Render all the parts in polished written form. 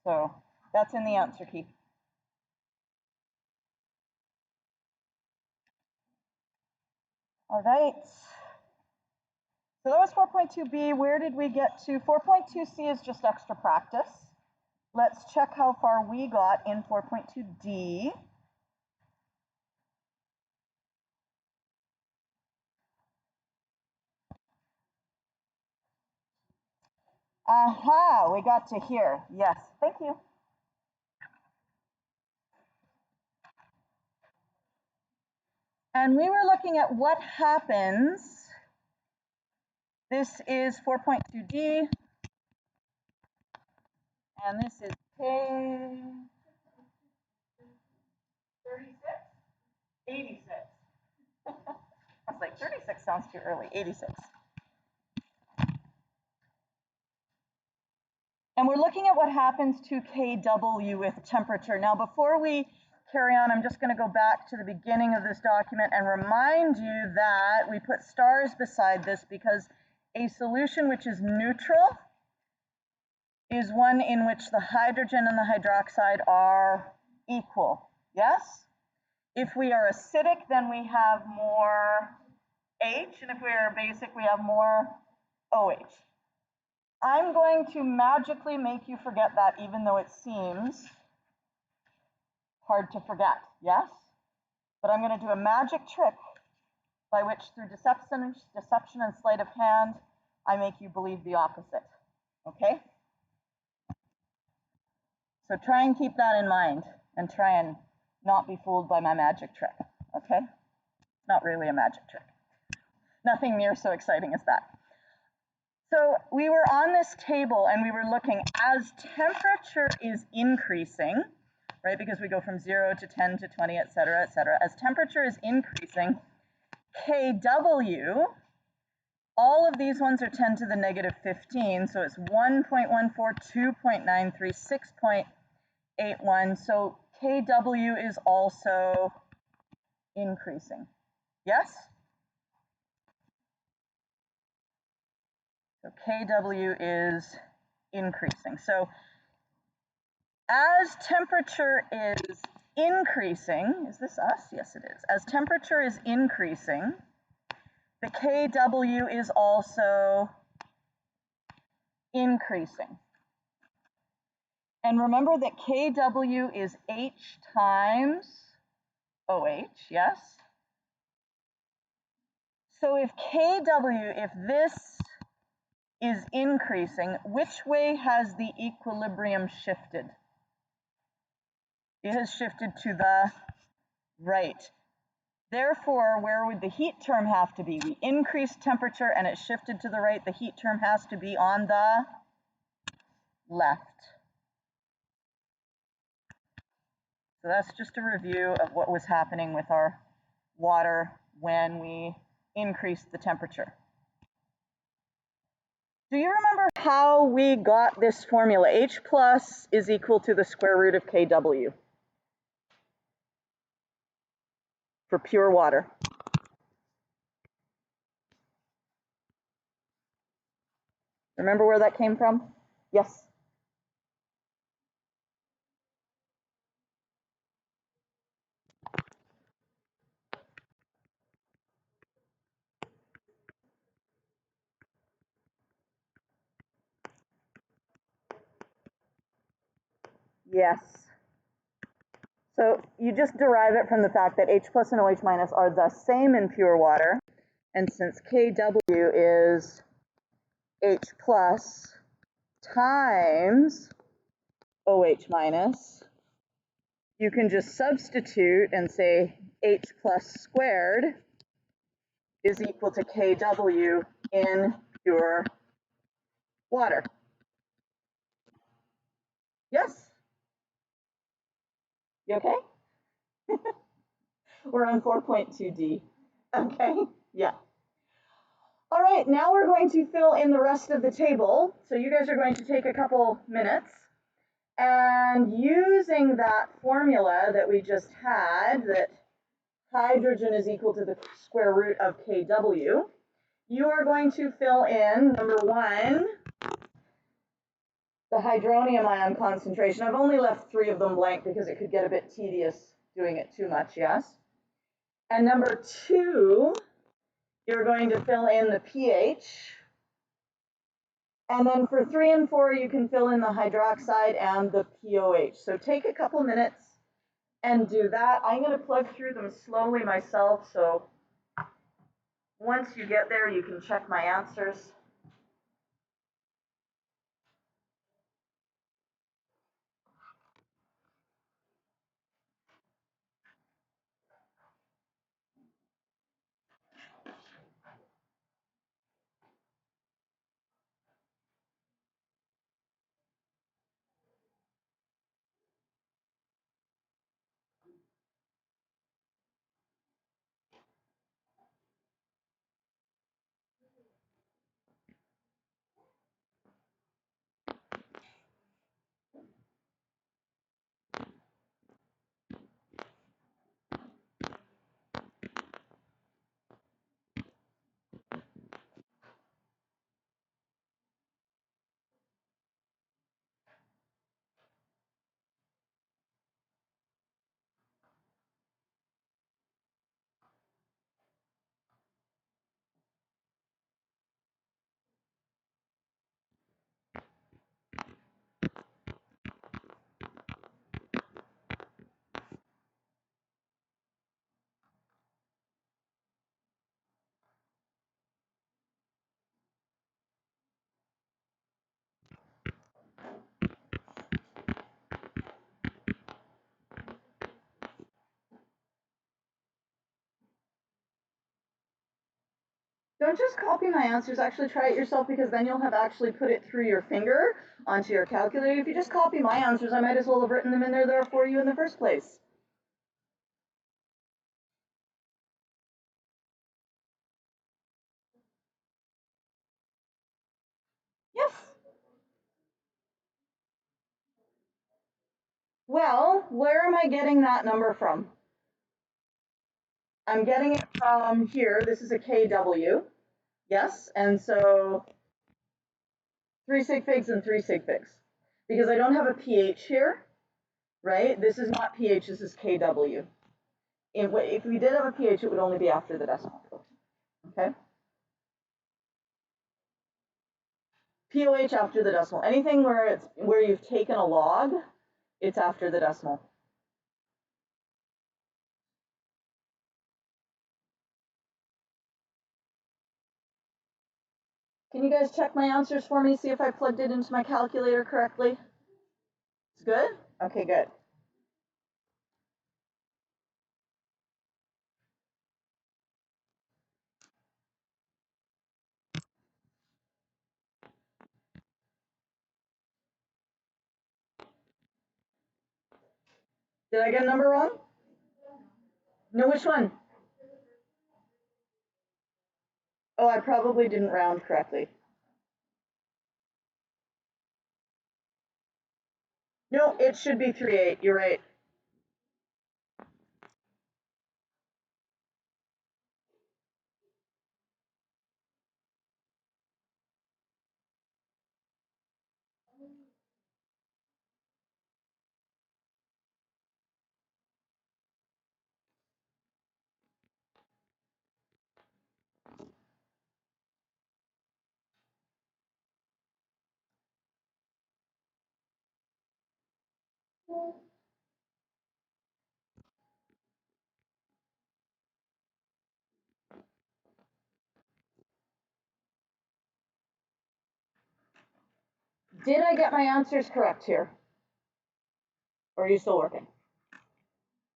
So that's in the answer key. All right. So that was 4.2b. Where did we get to? 4.2c is just extra practice. Let's check how far we got in 4.2d. Aha, we got to here. Yes, thank you. And we were looking at what happens. This is 4.2d, and this is K 36, 86. I was like, 36 sounds too early, 86. And we're looking at what happens to Kw with temperature. Now, before we carry on, I'm just going to go back to the beginning of this document and remind you that we put stars beside this because a solution which is neutral is one in which the hydrogen and the hydroxide are equal. Yes? If we are acidic, then we have more H, and if we are basic, we have more OH. I'm going to magically make you forget that, even though it seems hard to forget, yes? But I'm going to do a magic trick by which, through deception and sleight of hand, I make you believe the opposite, okay? So try and keep that in mind and try and not be fooled by my magic trick, okay? Not really a magic trick. Nothing near so exciting as that. So we were on this table and we were looking as temperature is increasing, right? Because we go from 0 to 10 to 20, et cetera, et cetera. As temperature is increasing, Kw, all of these ones are 10 to the negative 15. So it's 1.14, 2.93, 6.81. So Kw is also increasing. Yes? So Kw is increasing. So as temperature is increasing, is this us? Yes, it is. As temperature is increasing, the Kw is also increasing. And remember that Kw is H times OH, yes? So if Kw, if this is increasing, which way has the equilibrium shifted? It has shifted to the right. Therefore, where would the heat term have to be? We increased temperature and it shifted to the right. The heat term has to be on the left. So that's just a review of what was happening with our water when we increased the temperature. Do you remember how we got this formula? H plus is equal to the square root of Kw for pure water. Remember where that came from? Yes. Yes. So you just derive it from the fact that H plus and OH minus are the same in pure water. And since Kw is H plus times OH minus, you can just substitute and say H plus squared is equal to Kw in pure water. Yes? You okay? We're on 4.2d. Okay? Yeah. All right, now we're going to fill in the rest of the table. So you guys are going to take a couple minutes and using that formula that we just had, that hydrogen is equal to the square root of Kw, you are going to fill in, number one, the hydronium ion concentration. I've only left 3 of them blank because it could get a bit tedious doing it too much, yes? And number 2, you're going to fill in the pH. And then for 3 and 4, you can fill in the hydroxide and the pOH. So take a couple minutes and do that. I'm going to plug through them slowly myself, so once you get there, you can check my answers. Don't just copy my answers, actually try it yourself, because then you'll have actually put it through your finger onto your calculator. If you just copy my answers, I might as well have written them in there for you in the first place. Yes. Well, where am I getting that number from? I'm getting it from here. This is a kW. Yes, and so 3 sig figs and 3 sig figs. Because I don't have a pH here, right? This is not pH, this is kW. If we did have a pH, it would only be after the decimal. Okay? pOH after the decimal. Anything where you've taken a log, it's after the decimal. Can you guys check my answers for me? See if I plugged it into my calculator correctly? It's good? Okay, good. Did I get a number wrong? No, which one? Oh, I probably didn't round correctly. No, it should be 3.8. You're right. Did I get my answers correct here? Or are you still working?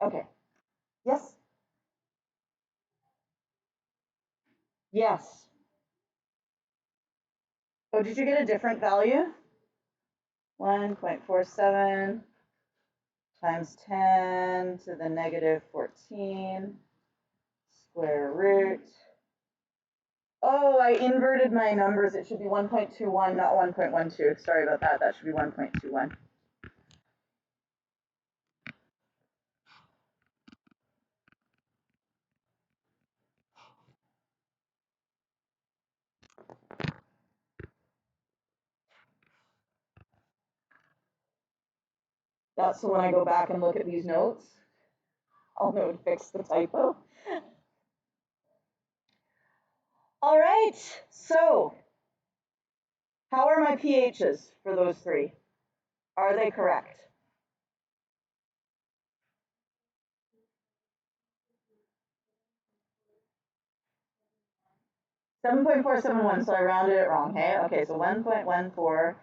Okay. Yes? Yes. Oh, did you get a different value? 1.47 times 10 to the negative 14 square root. Oh, I inverted my numbers. It should be 1.21, not 1.12. Sorry about that. That should be 1.21. That's so when I go back and look at these notes, I'll know to fix the typo. All right, so how are my pHs for those three? Are they correct? (7.471), so I rounded it wrong, hey? Okay, so 1.14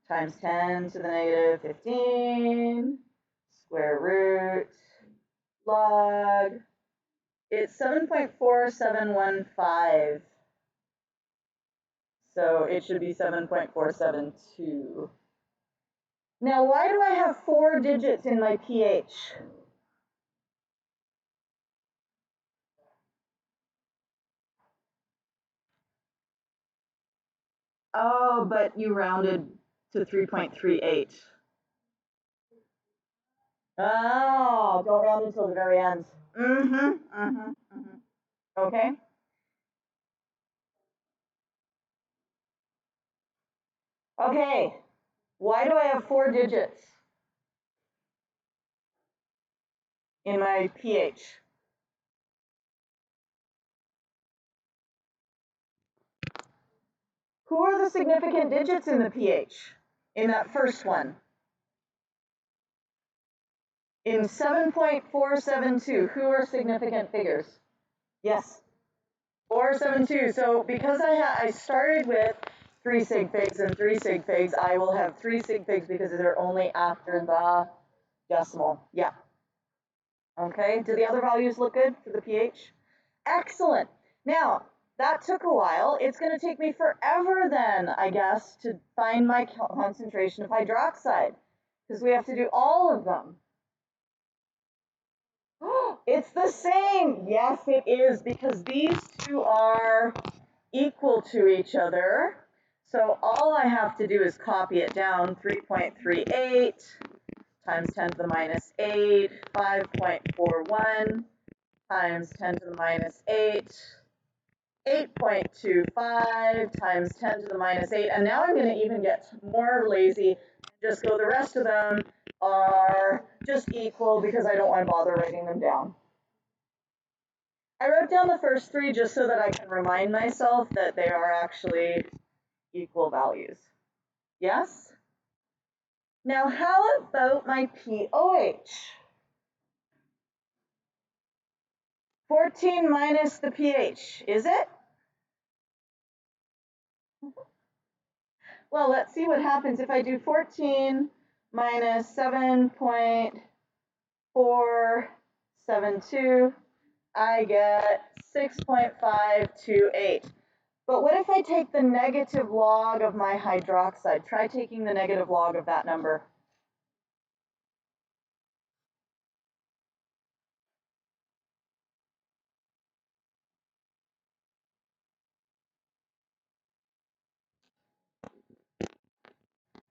times 10 to the negative 15, square root, log, it's 7.4715. So it should be 7.472. Now, why do I have 4 digits in my pH? Oh, but you rounded to 3.38. Oh, don't round until the very end. Okay. Okay. Why do I have 4 digits in my pH? Who are the significant digits in the pH? In that first one? In 7.472, who are significant figures? Yes. 472. So because I started with 3 sig figs and 3 sig figs, I will have 3 sig figs because they're only after the decimal. Yeah. Okay. Do the other values look good for the pH? Excellent. Now, that took a while. It's going to take me forever then, I guess, to find my concentration of hydroxide because we have to do all of them. It's the same. Yes, it is, because these two are equal to each other. So all I have to do is copy it down. 3.38 times 10 to the minus 8, 5.41 times 10 to the minus 8, 8.25 times 10 to the minus 8. And now I'm going to even get more lazy and just go, the rest of them are just equal because I don't want to bother writing them down. I wrote down the first 3 just so that I can remind myself that they are actually equal values. Yes? Now, how about my pOH? 14 minus the pH, is it? Well, let's see what happens if I do 14 minus 7.472. I get 6.528. But what if I take the negative log of my hydroxide? Try taking the negative log of that number.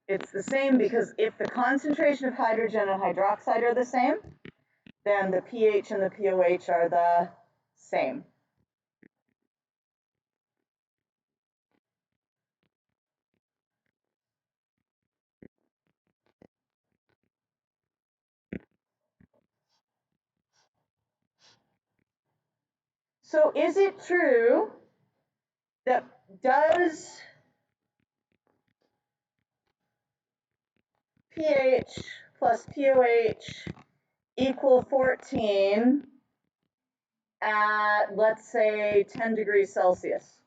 It's the same because if the concentration of hydrogen and hydroxide are the same, then the pH and the pOH are the same. So is it true that does pH plus pOH equal 14 at, let's say, 10 degrees Celsius?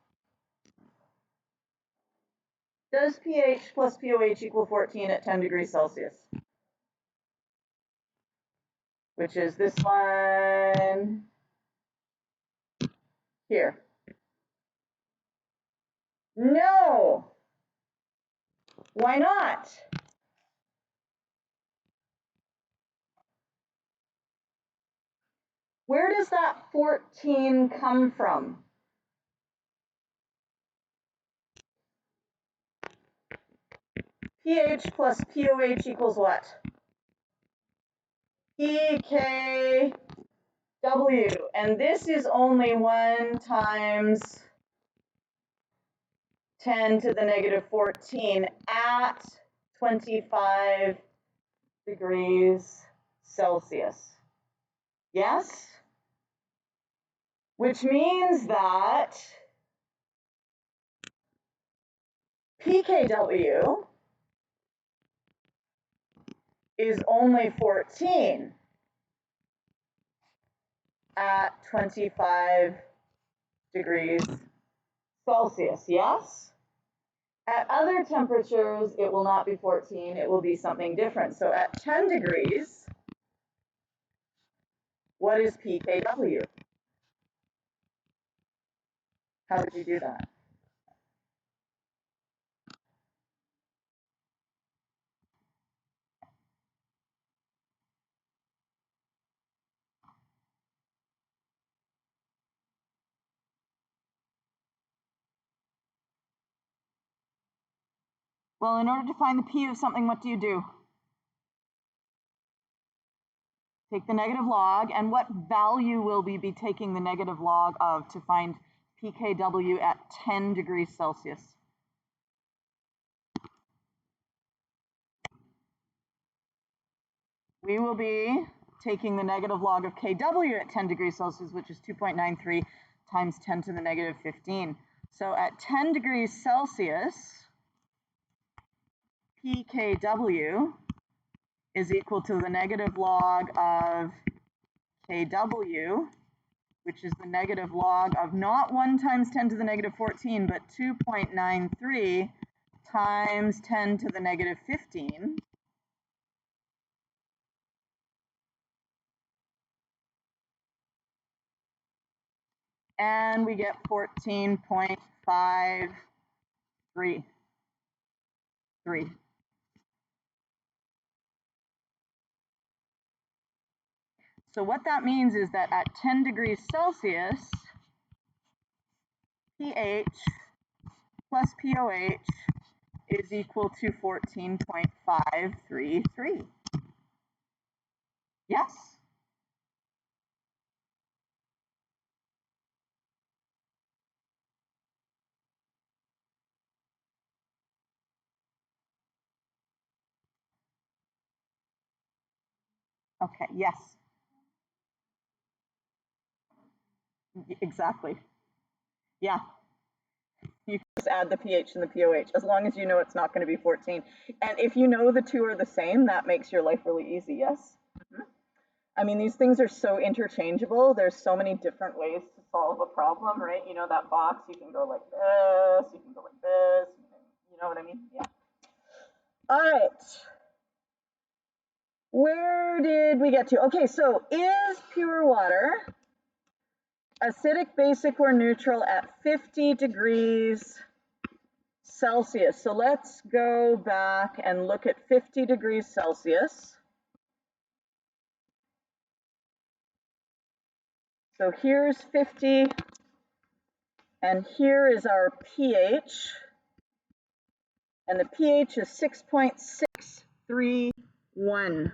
Does pH plus pOH equal 14 at 10 degrees Celsius? Which is this one here. No. Why not? Where does that 14 come from? pH plus pOH equals what? pKw. And this is only 1 times 10 to the negative 14 at 25 degrees Celsius. Yes? Which means that pKW is only 14 at 25 degrees Celsius, yes? At other temperatures, it will not be 14, it will be something different. So at 10 degrees, what is pKW? How would you do that? Well, in order to find the P of something, what do? Take the negative log, and what value will we be taking the negative log of to find pKW at 10 degrees Celsius? We will be taking the negative log of kW at 10 degrees Celsius, which is 2.93 times 10 to the negative 15. So at 10 degrees Celsius, pKW is equal to the negative log of kW, which is the negative log of not 1 times 10 to the negative 14, but 2.93 times 10 to the negative 15. And we get 14.53. So what that means is that at 10 degrees Celsius, pH plus pOH is equal to 14.533. Yes? Okay, yes. Exactly. Yeah. You can just add the pH and the pOH, as long as you know it's not going to be 14. And if you know the two are the same, that makes your life really easy, yes? Mm-hmm. I mean, these things are so interchangeable. There's so many different ways to solve a problem, right? You know that box, you can go like this, you can go like this, you know what I mean? Yeah. All right. Where did we get to? Okay, so is pure water acidic, basic, or neutral at 50 degrees Celsius? So let's go back and look at 50 degrees Celsius. So here's 50, and here is our pH, and the pH is 6.631.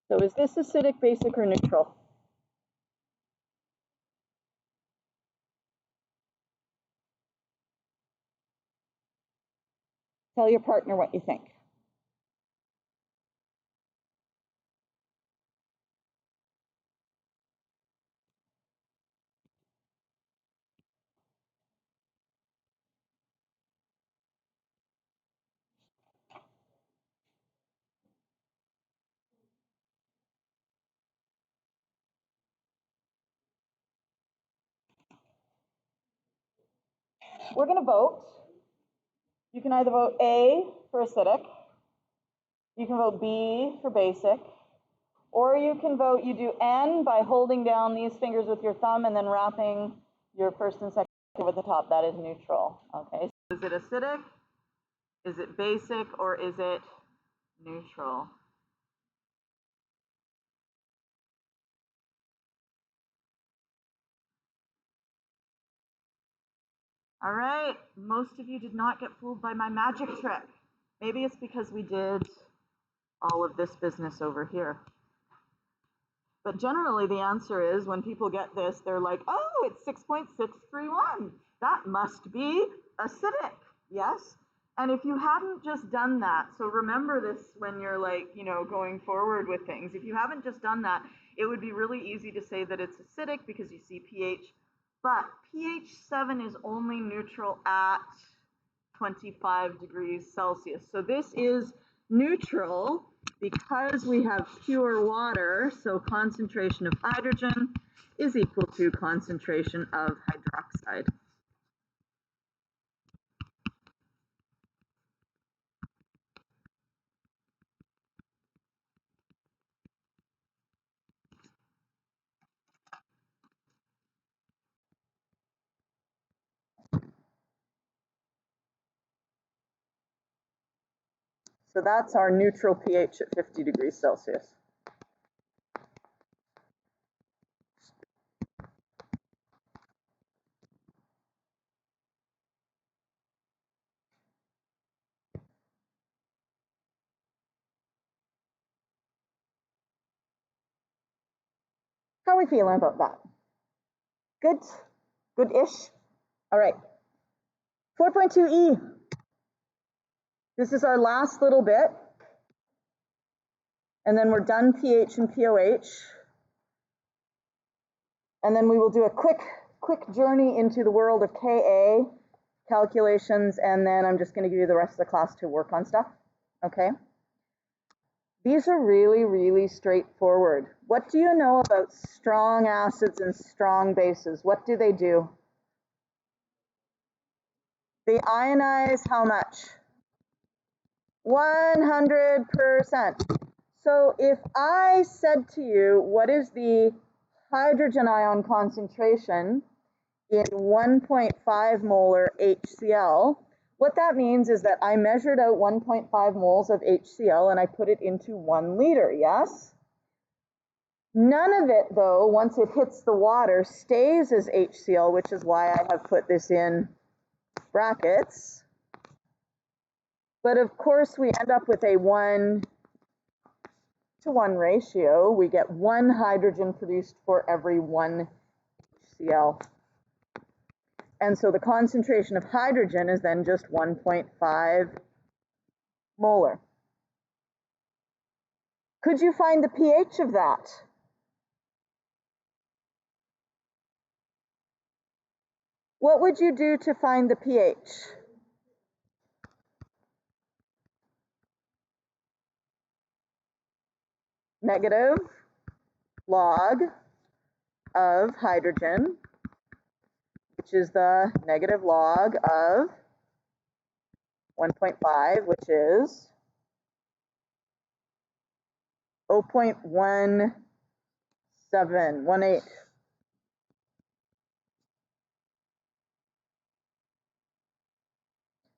So is this acidic, basic, or neutral? Tell your partner what you think. We're going to vote. You can either vote A for acidic, you can vote B for basic, or you can vote, you do N by holding down these fingers with your thumb and then wrapping your first and second finger at the top. That is neutral. Okay, so is it acidic, is it basic, or is it neutral? All right, most of you did not get fooled by my magic trick. Maybe it's because we did all of this business over here. But generally the answer is, when people get this, they're like, oh, it's 6.631. That must be acidic, yes? And if you hadn't just done that, so remember this when you're like, you know, going forward with things. If you haven't just done that, it would be really easy to say that it's acidic because you see pH, but pH 7 is only neutral at 25 degrees Celsius. So this is neutral because we have pure water, so concentration of hydrogen is equal to concentration of hydroxide. So that's our neutral pH at 50 degrees Celsius. How are we feeling about that? Good? Good-ish? All right. 4.2e. This is our last little bit. And then we're done pH and pOH. And then we will do a quick journey into the world of Ka calculations, and then I'm just going to give you the rest of the class to work on stuff. Okay? These are really, really straightforward. What do you know about strong acids and strong bases? What do? They ionize how much? 100%. So if I said to you, what is the hydrogen ion concentration in 1.5 molar HCl, what that means is that I measured out 1.5 moles of HCl and I put it into 1 liter, yes? None of it, though, once it hits the water, stays as HCl, which is why I have put this in brackets. But of course, we end up with a 1-to-1 ratio. We get 1 hydrogen produced for every 1 HCl. And so the concentration of hydrogen is then just 1.5 molar. Could you find the pH of that? What would you do to find the pH? Negative log of hydrogen, which is the negative log of 1.5, which is 0.1718.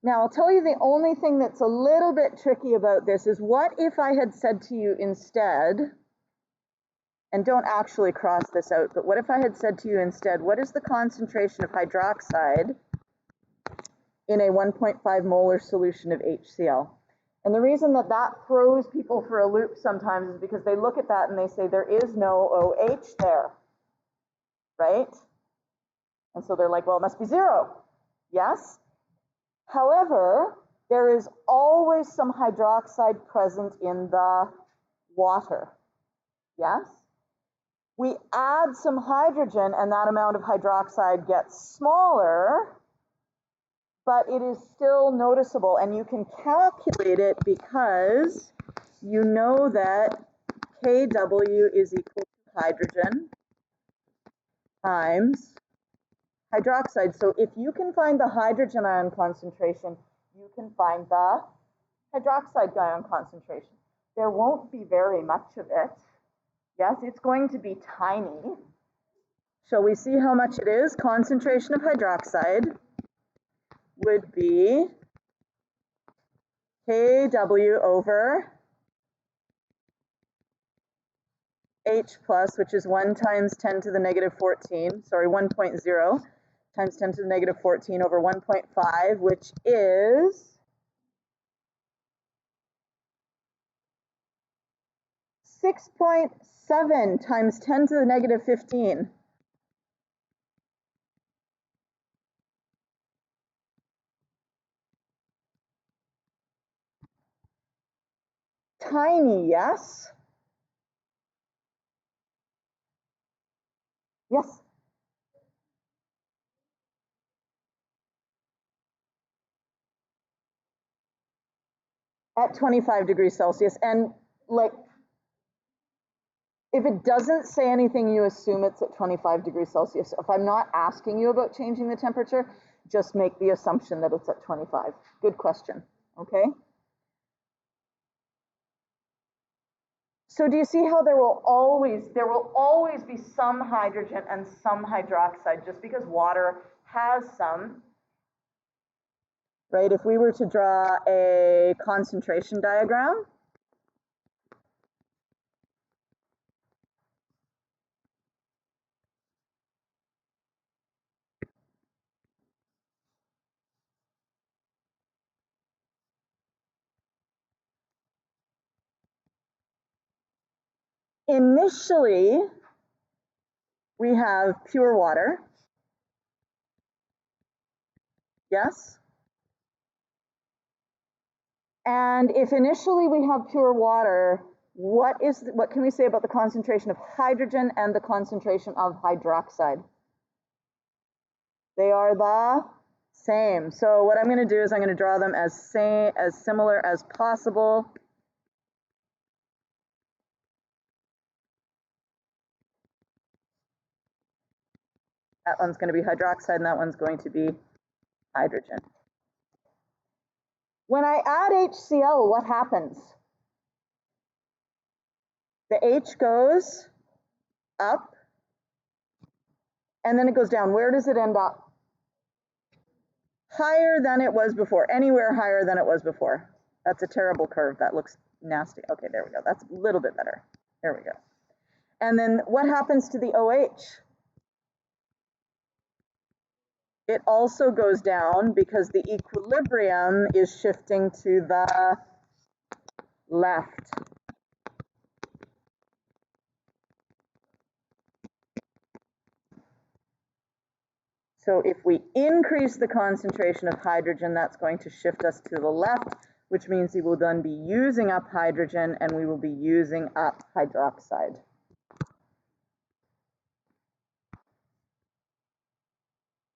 Now, I'll tell you the only thing that's a little bit tricky about this is, what if I had said to you instead, and don't actually cross this out, but what if I had said to you instead, what is the concentration of hydroxide in a 1.5 molar solution of HCl? And the reason that that throws people for a loop sometimes is because they look at that and they say there is no OH there, right? And so they're like, well, it must be 0. Yes? However, there is always some hydroxide present in the water. Yes? We add some hydrogen and that amount of hydroxide gets smaller, but it is still noticeable, and you can calculate it because you know that Kw is equal to hydrogen times hydroxide. So if you can find the hydrogen ion concentration, you can find the hydroxide ion concentration. There won't be very much of it. Yes, it's going to be tiny. Shall we see how much it is? Concentration of hydroxide would be Kw over H plus, which is 1 times 10 to the negative 14, sorry, 1.0, times 10 to the negative 14 over 1.5, which is 6.7 times 10 to the negative 15. Tiny, yes? Yes. At 25 degrees Celsius. And like, if it doesn't say anything, you assume it's at 25 degrees Celsius. If I'm not asking you about changing the temperature, just make the assumption that it's at 25. Good question, okay? So do you see how there will always be some hydrogen and some hydroxide, just because water has some, right? If we were to draw a concentration diagram, initially we have pure water, yes? And if initially we have pure water, what can we say about the concentration of hydrogen and the concentration of hydroxide? They are the same. So what I'm going to do is I'm going to draw them as similar as possible. That one's going to be hydroxide and that one's going to be hydrogen. When I add HCl, what happens? The H goes up and then it goes down. Where does it end up? Higher than it was before, anywhere higher than it was before. That's a terrible curve. That looks nasty. Okay, there we go. That's a little bit better. There we go. And then what happens to the OH? It also goes down because the equilibrium is shifting to the left. So if we increase the concentration of hydrogen, that's going to shift us to the left, which means we will then be using up hydrogen and we will be using up hydroxide.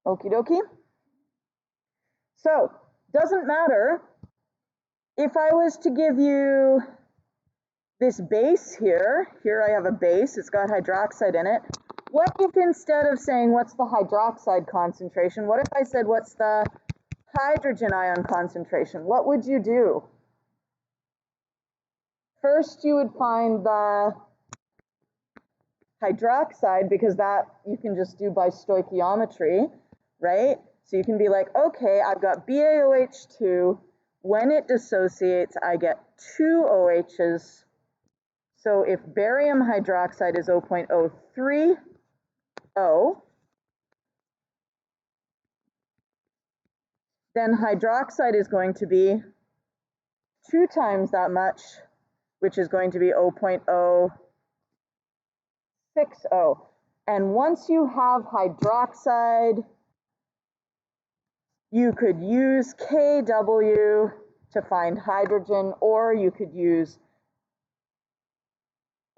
Okie dokie. So, doesn't matter if I was to give you this base here I have a base, it's got hydroxide in it. What if instead of saying what's the hydroxide concentration, what if I said what's the hydrogen ion concentration? What would you do? First, you would find the hydroxide, because that you can just do by stoichiometry, right? So you can be like, okay, I've got BaOH2. When it dissociates, I get two OHs. So if barium hydroxide is 0.030, then hydroxide is going to be 2 times that much, which is going to be 0.060. And once you have hydroxide, you could use Kw to find hydrogen, or you could use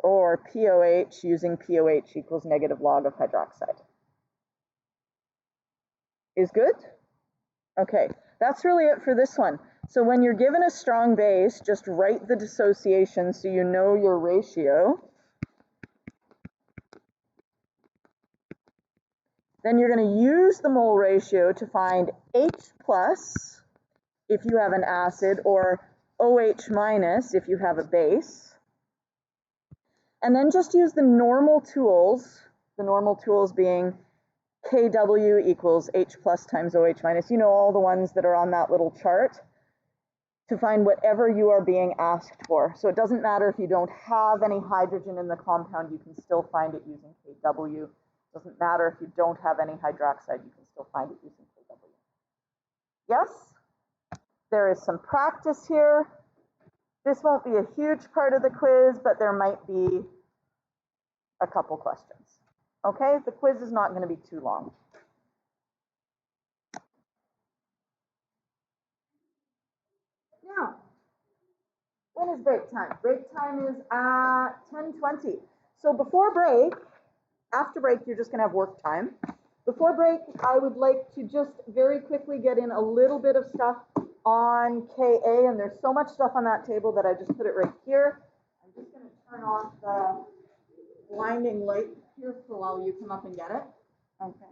pOH, using pOH equals negative log of hydroxide. Is good? Okay, that's really it for this one. So when you're given a strong base, just write the dissociation so you know your ratio. Then you're going to use the mole ratio to find H plus if you have an acid, or OH minus if you have a base. And then just use the normal tools being Kw equals H plus times OH minus. You know, all the ones that are on that little chart, to find whatever you are being asked for. So it doesn't matter if you don't have any hydrogen in the compound, you can still find it using Kw. It doesn't matter if you don't have any hydroxide, you can still find it using kW. Yes? There is some practice here. This won't be a huge part of the quiz, but there might be a couple questions. Okay, the quiz is not going to be too long. Now, when is break time? Break time is at 10:20. So before break, after break, you're just going to have work time. Before break, I would like to just very quickly get in a little bit of stuff on Ka, and there's so much stuff on that table that I just put it right here. I'm just going to turn off the blinding light here for while you come up and get it. Okay.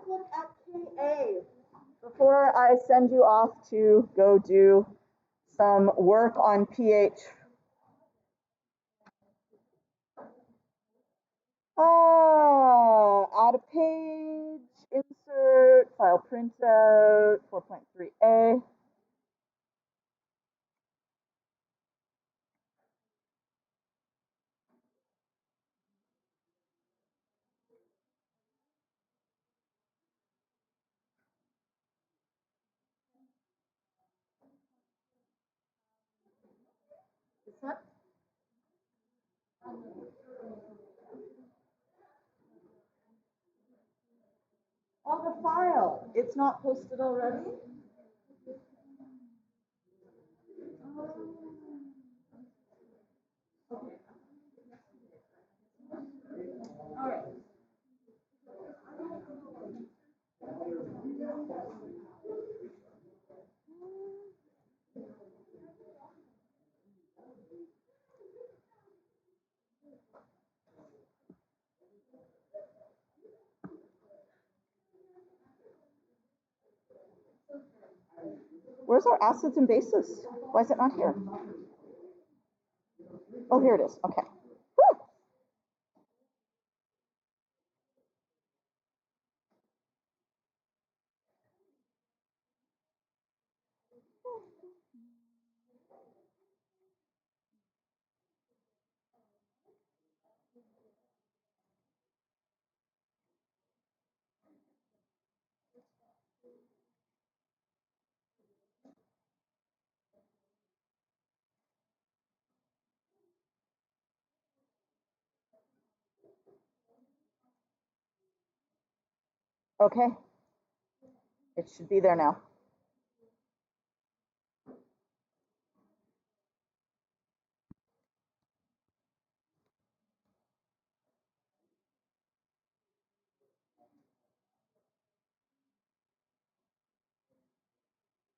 Look at Ka before I send you off to go do some work on pH. Add a page, insert, file printout, 4.3a. On the file, it's not posted already? Okay. All right. Where's our acids and bases? Why is it not here? Oh, here it is. Okay. Woo! Okay. It should be there now.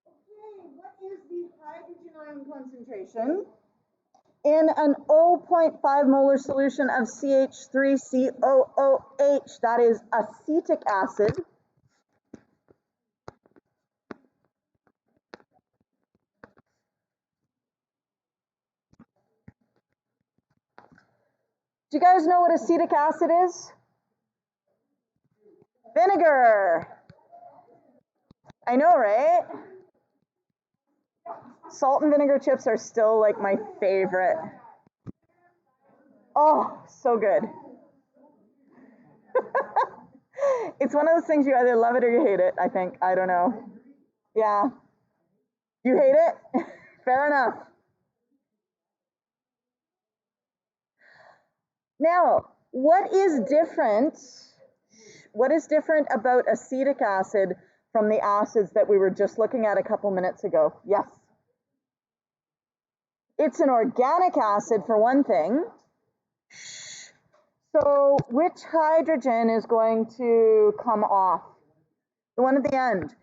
Okay, what is the hydrogen ion concentration in an 0.5 molar solution of CH3COOH? That is acetic acid. Do you guys know what acetic acid is? Vinegar. I know, right? Salt and vinegar chips are still like my favorite. Oh, so good. It's one of those things you either love it or you hate it, I think. I don't know. Yeah. You hate it? Fair enough. Now, what is different about acetic acid from the acids that we were just looking at a couple minutes ago? Yes. It's an organic acid for one thing. So which hydrogen is going to come off? The one at the end.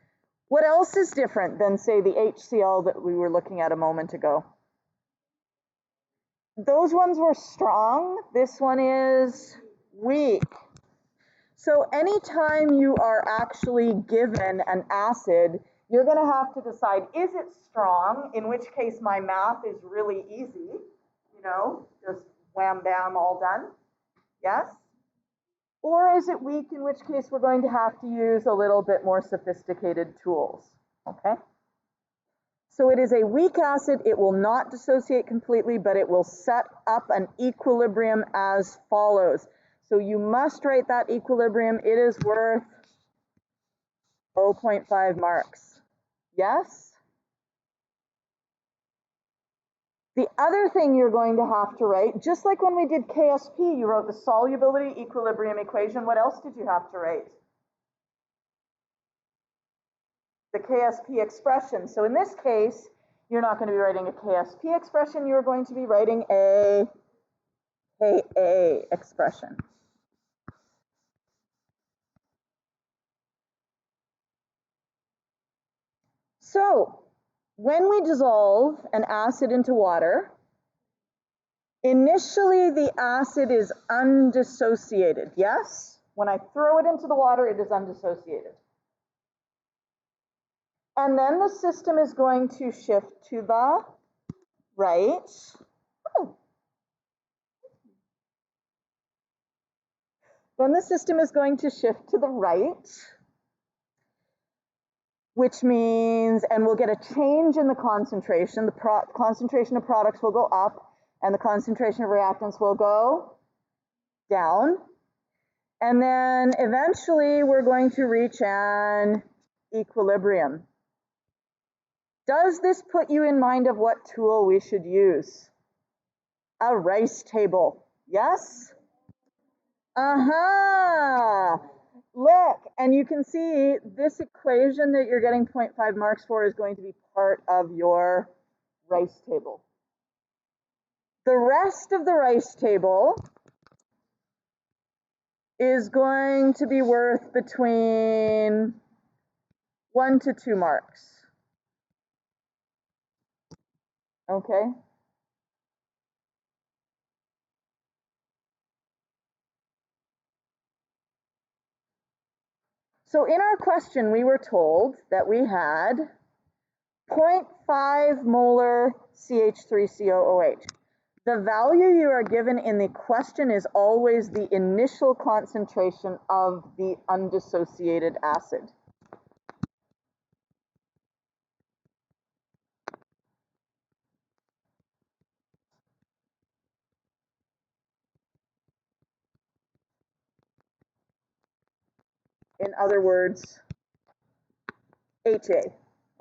What else is different than, say, the HCl that we were looking at a moment ago? Those ones were strong. This one is weak. So anytime you are actually given an acid, you're going to have to decide, is it strong? In which case my math is really easy, you know, just wham bam, all done. Yes? Or is it weak, in which case we're going to have to use a little bit more sophisticated tools, okay? So it is a weak acid. It will not dissociate completely, but it will set up an equilibrium as follows. So you must write that equilibrium. It is worth 0.5 marks. Yes? The other thing you're going to have to write, just like when we did KSP, you wrote the solubility equilibrium equation. What else did you have to write? The KSP expression. So in this case, you're not going to be writing a KSP expression. You're going to be writing a Ka expression. So when we dissolve an acid into water, initially the acid is undissociated. Yes? When I throw it into the water, it is undissociated. And then the system is going to shift to the right. Then the system is going to shift to the right, which means, and we'll get a change in the concentration. The concentration of products will go up, and the concentration of reactants will go down. And then eventually we're going to reach an equilibrium. Does this put you in mind of what tool we should use? A rice table. Yes? Uh-huh. Look, and you can see this equation that you're getting 0.5 marks for is going to be part of your rice table. The rest of the rice table is going to be worth between 1 to 2 marks. Okay? So in our question, we were told that we had 0.5 molar CH3COOH. The value you are given in the question is always the initial concentration of the undissociated acid. In other words, HA,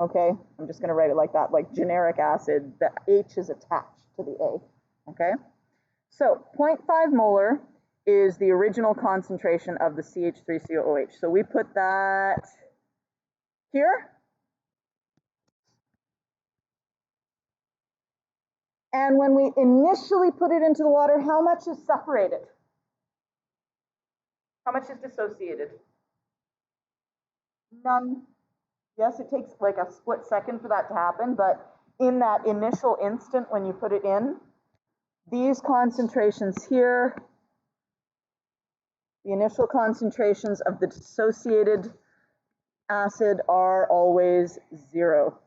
okay? I'm just going to write it like that, like generic acid, the H is attached to the A, okay? So 0.5 molar is the original concentration of the CH3COOH. So we put that here. And when we initially put it into the water, how much is separated? How much is dissociated? None. Yes, it takes like a split second for that to happen, but in that initial instant when you put it in, these concentrations here, the initial concentrations of the dissociated acid are always 0.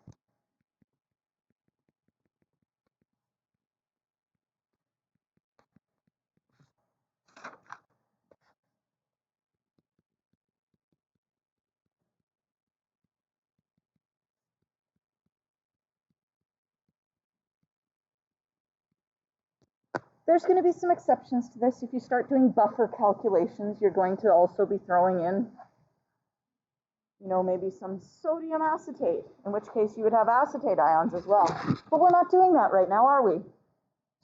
there's going to be some exceptions to this. If you start doing buffer calculations, you're going to also be throwing in, you know, maybe some sodium acetate, in which case you would have acetate ions as well. But we're not doing that right now, are we?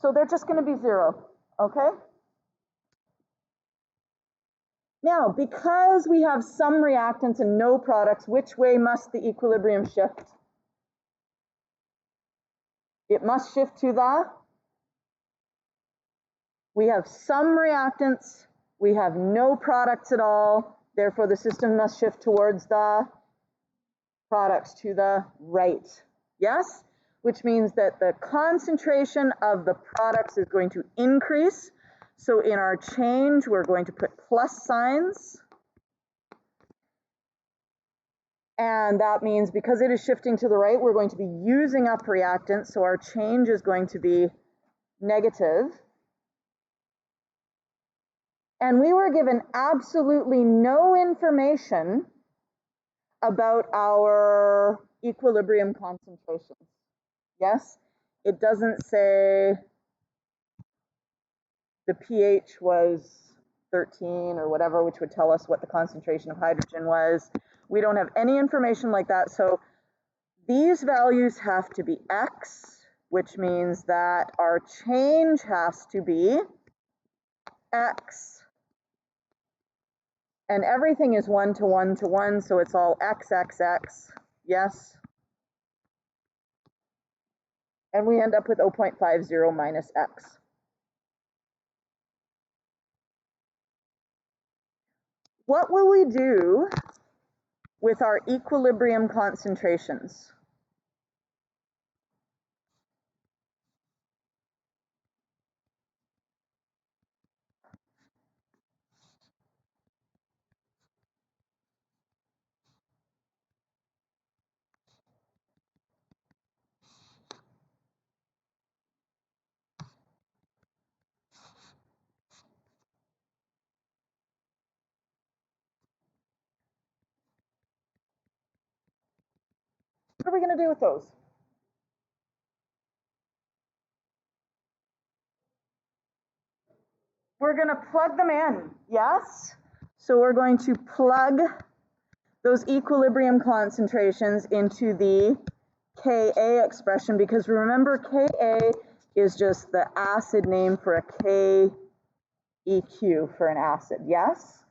So they're just going to be 0, okay? Now, because we have some reactants and no products, which way must the equilibrium shift? It must shift to the, we have some reactants, we have no products at all, therefore the system must shift towards the products to the right. Yes? Which means that the concentration of the products is going to increase. So in our change, we're going to put plus signs. And that means because it is shifting to the right, we're going to be using up reactants. So our change is going to be negative. And we were given absolutely no information about our equilibrium concentrations. Yes? It doesn't say the pH was 13 or whatever, which would tell us what the concentration of hydrogen was. We don't have any information like that. So these values have to be X, which means that our change has to be X. And everything is 1 to 1 to 1, so it's all X, X, X. Yes? And we end up with 0.50 minus X. What will we do with our equilibrium concentrations? What are we going to do with those? We're going to plug them in, yes? So we're going to plug those equilibrium concentrations into the Ka expression, because remember, Ka is just the acid name for a KeQ for an acid, yes?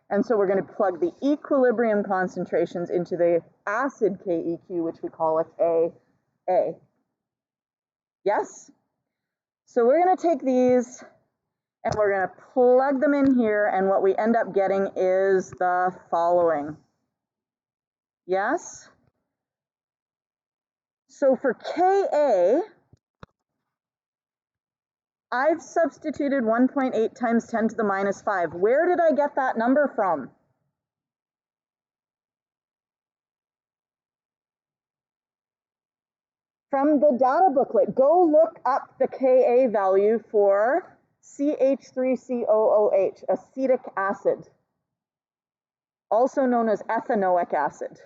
And so we're going to plug the equilibrium concentrations into the acid KeQ, which we call a Ka. Yes? So we're going to take these and we're going to plug them in here, and what we end up getting is the following. Yes? So for Ka, I've substituted 1.8 times 10 to the minus 5. Where did I get that number from? From the data booklet. Go look up the Ka value for CH3COOH, acetic acid, also known as ethanoic acid.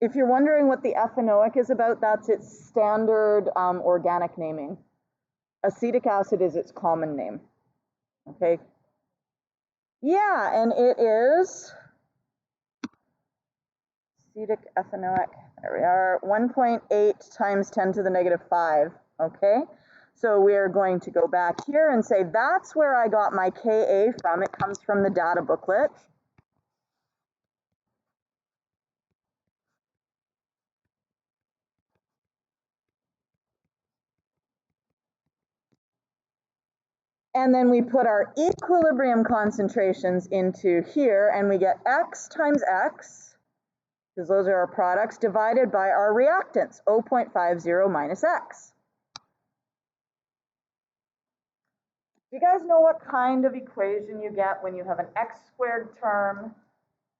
If you're wondering what the ethanoic is about, that's its standard organic naming. Acetic acid is its common name. Okay. Yeah, and it is acetic ethanoic. There we are, 1.8 times 10 to the negative 5. Okay. So we are going to go back here and say that's where I got my Ka from. It comes from the data booklet. And then we put our equilibrium concentrations into here, and we get X times X, because those are our products, divided by our reactants, 0.50 minus X. Do you guys know what kind of equation you get when you have an X squared term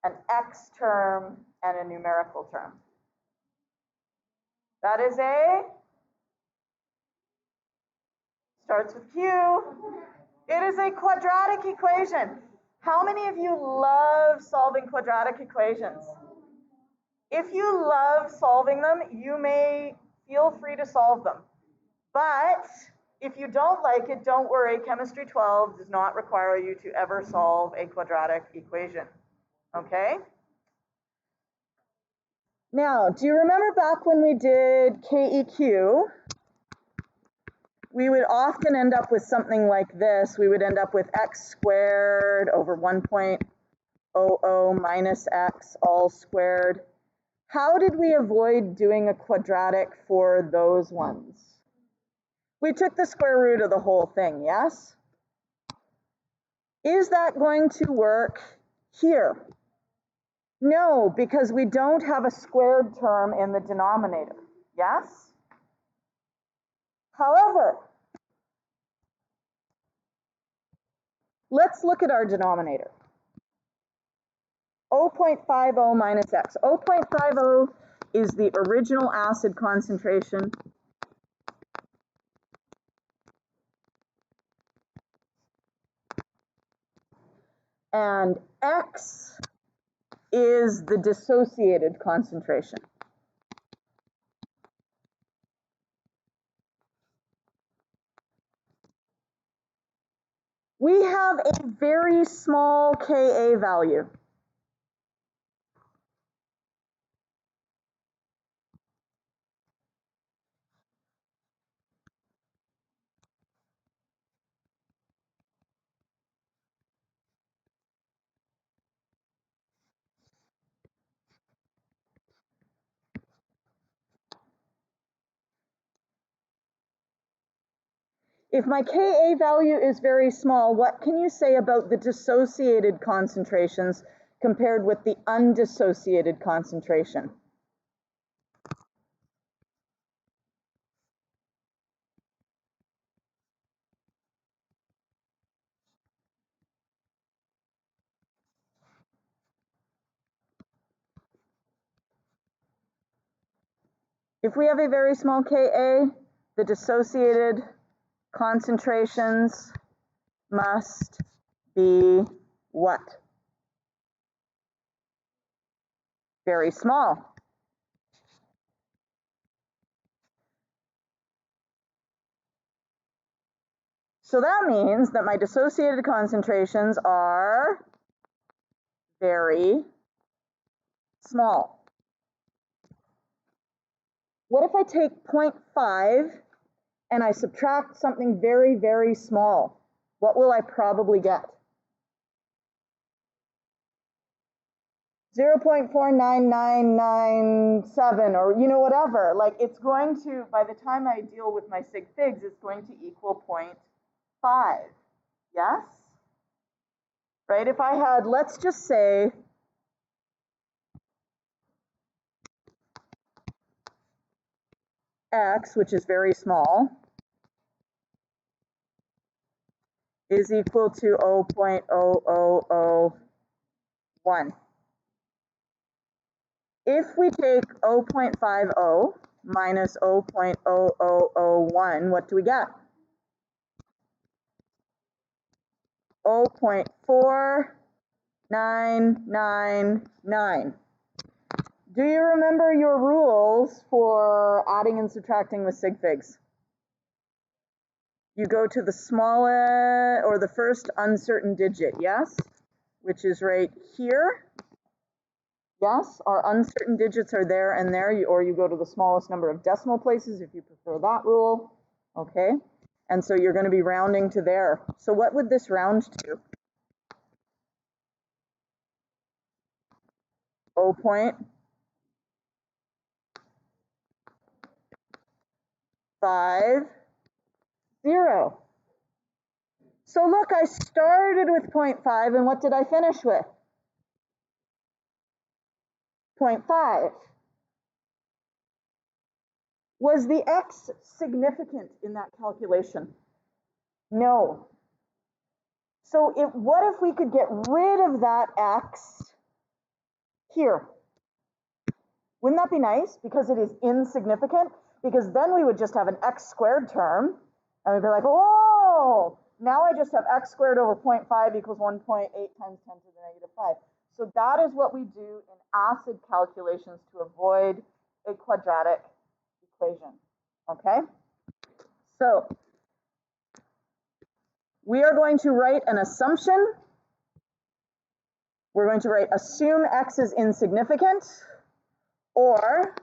an x term, and a numerical term. That is starts with Q. It is a quadratic equation. How many of you love solving quadratic equations? If you love solving them, you may feel free to solve them. But if you don't like it, don't worry. Chemistry 12 does not require you to ever solve a quadratic equation. Okay? Now, do you remember back when we did KEQ? We would often end up with something like this. We would end up with x squared over 1.00 minus x all squared. How did we avoid doing a quadratic for those ones? We took the square root of the whole thing, yes? Is that going to work here? No, because we don't have a squared term in the denominator, yes? However, let's look at our denominator. 0.50 minus x. 0.50 is the original acid concentration. And x is the dissociated concentration. We have a very small Ka value. If my Ka value is very small, what can you say about the dissociated concentrations compared with the undissociated concentration? If we have a very small Ka, the dissociated concentrations must be what? Very small. So that means that my dissociated concentrations are very small. What if I take 0.5 and I subtract something very, very small? What will I probably get? 0.49997, or whatever. Like, it's going to, by the time I deal with my sig figs, it's going to equal 0.5. Yes? Right? If I had, let's just say, x, which is very small, is equal to 0.0001. If we take 0.50 minus 0.0001, what do we get? 0.4999. Do you remember your rules for adding and subtracting with sig figs? You go to the smallest or the first uncertain digit, yes? Which is right here. Yes, our uncertain digits are there and there, or you go to the smallest number of decimal places if you prefer that rule, okay? And so you're going to be rounding to there. So what would this round to? 0.50. So look, I started with 0.5, and what did I finish with? 0.5. Was the x significant in that calculation? No. So what if we could get rid of that x here. Wouldn't that be nice? Because it is insignificant, because then we would just have an x squared term, and we'd be like, oh, now I just have x squared over 0.5 equals 1.8 times 10 to the negative 5. So that is what we do in acid calculations to avoid a quadratic equation, okay? So we are going to write an assumption. We're going to write assume x is insignificant, or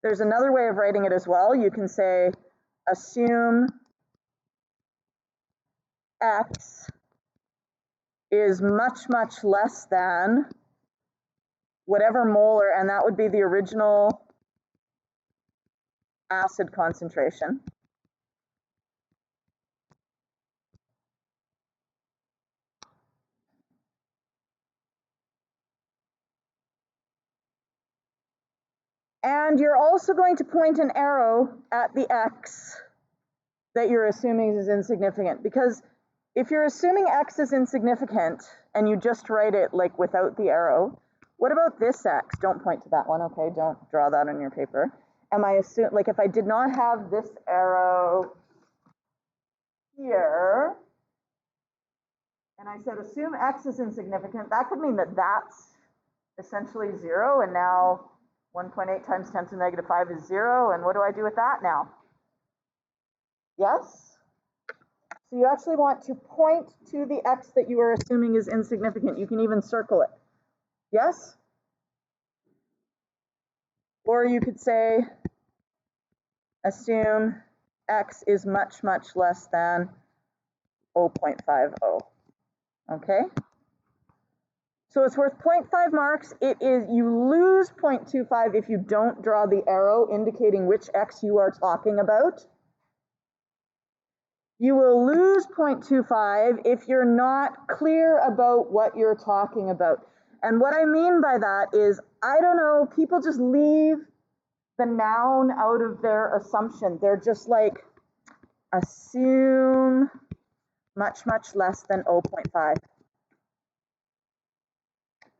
there's another way of writing it as well. You can say assume x is much, much less than whatever molar, and that would be the original acid concentration. And you're also going to point an arrow at the x that you're assuming is insignificant, because if you're assuming x is insignificant and you just write it like without the arrow, what about this x? Don't point to that one, okay? Don't draw that on your paper. Am I assuming, like if I did not have this arrow here, and I said assume x is insignificant, that could mean that that's essentially 0, and now 1.8 times 10 to the negative 5 is 0, and what do I do with that now? Yes? So you actually want to point to the x that you are assuming is insignificant. You can even circle it. Yes? Or you could say assume x is much, much less than 0.50. Okay? So it's worth 0.5 marks. It is, you lose 0.25 if you don't draw the arrow indicating which x you are talking about. You will lose 0.25 if you're not clear about what you're talking about. And what I mean by that is, I don't know, people just leave the noun out of their assumption. They're just like, assume much, much less than 0.5.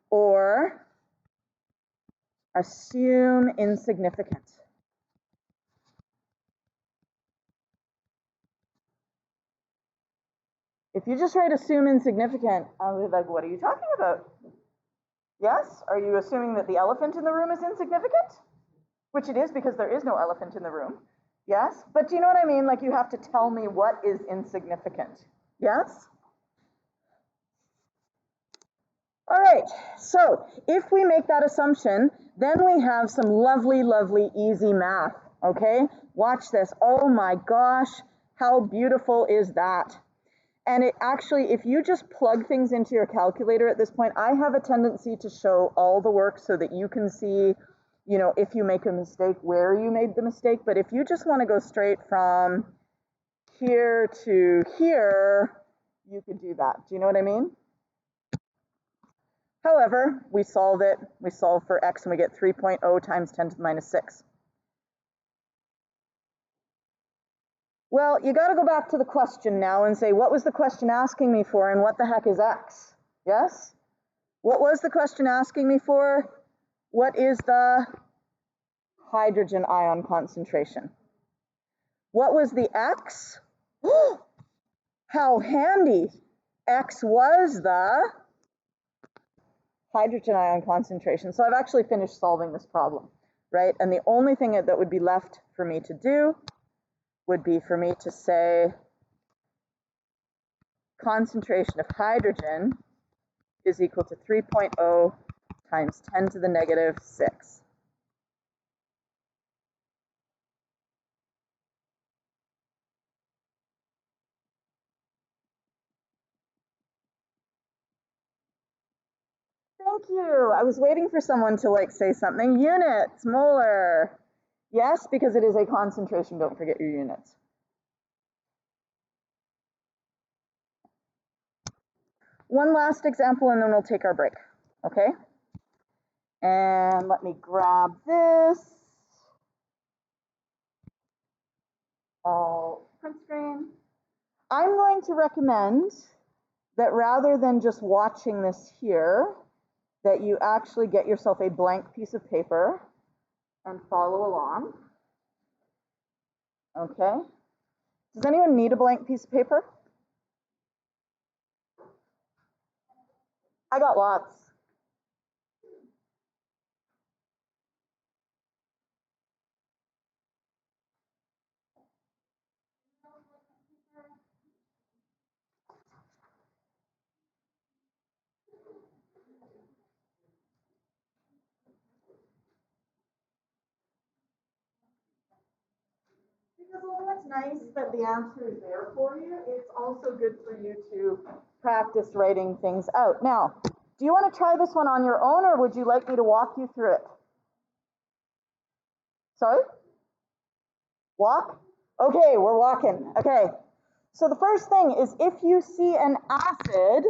Or assume insignificant. If you just write assume insignificant, I'll be like, what are you talking about? Yes? Are you assuming that the elephant in the room is insignificant? Which it is, because there is no elephant in the room. Yes? But do you know what I mean? Like, you have to tell me what is insignificant. Yes? All right, so if we make that assumption, then we have some lovely, lovely, easy math, okay? Watch this. Oh my gosh, how beautiful is that? And it actually, if you just plug things into your calculator at this point, I have a tendency to show all the work so that you can see, you know, if you make a mistake, where you made the mistake. But if you just want to go straight from here to here, you could do that. Do you know what I mean? However, we solve it. We solve for x and we get 3.0 times 10 to the minus 6. Well, you got to go back to the question now and say, what was the question asking me for, and what the heck is x? Yes? What was the question asking me for? What is the hydrogen ion concentration? What was the x? How handy. X was the hydrogen ion concentration. So I've actually finished solving this problem, right? And the only thing that would be left for me to do would be for me to say concentration of hydrogen is equal to 3.0 times 10 to the negative 6. Thank you. I was waiting for someone to like say something. Units, molar. Yes, because it is a concentration. Don't forget your units. One last example and then we'll take our break, okay? And let me grab this. All print screen. I'm going to recommend that rather than just watching this here, that you actually get yourself a blank piece of paper and follow along. Okay. Does anyone need a blank piece of paper? I got lots. Because although it's nice that the answer is there for you, it's also good for you to practice writing things out. Now, do you want to try this one on your own, or would you like me to walk you through it? Sorry? Walk? Okay, we're walking. Okay. So the first thing is, if you see an acid,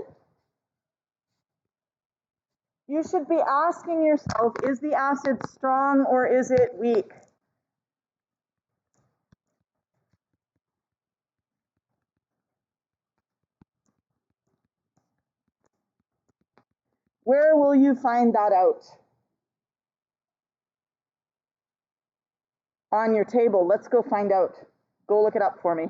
you should be asking yourself, is the acid strong or is it weak? Where will you find that out? On your table. Let's go find out. Go look it up for me.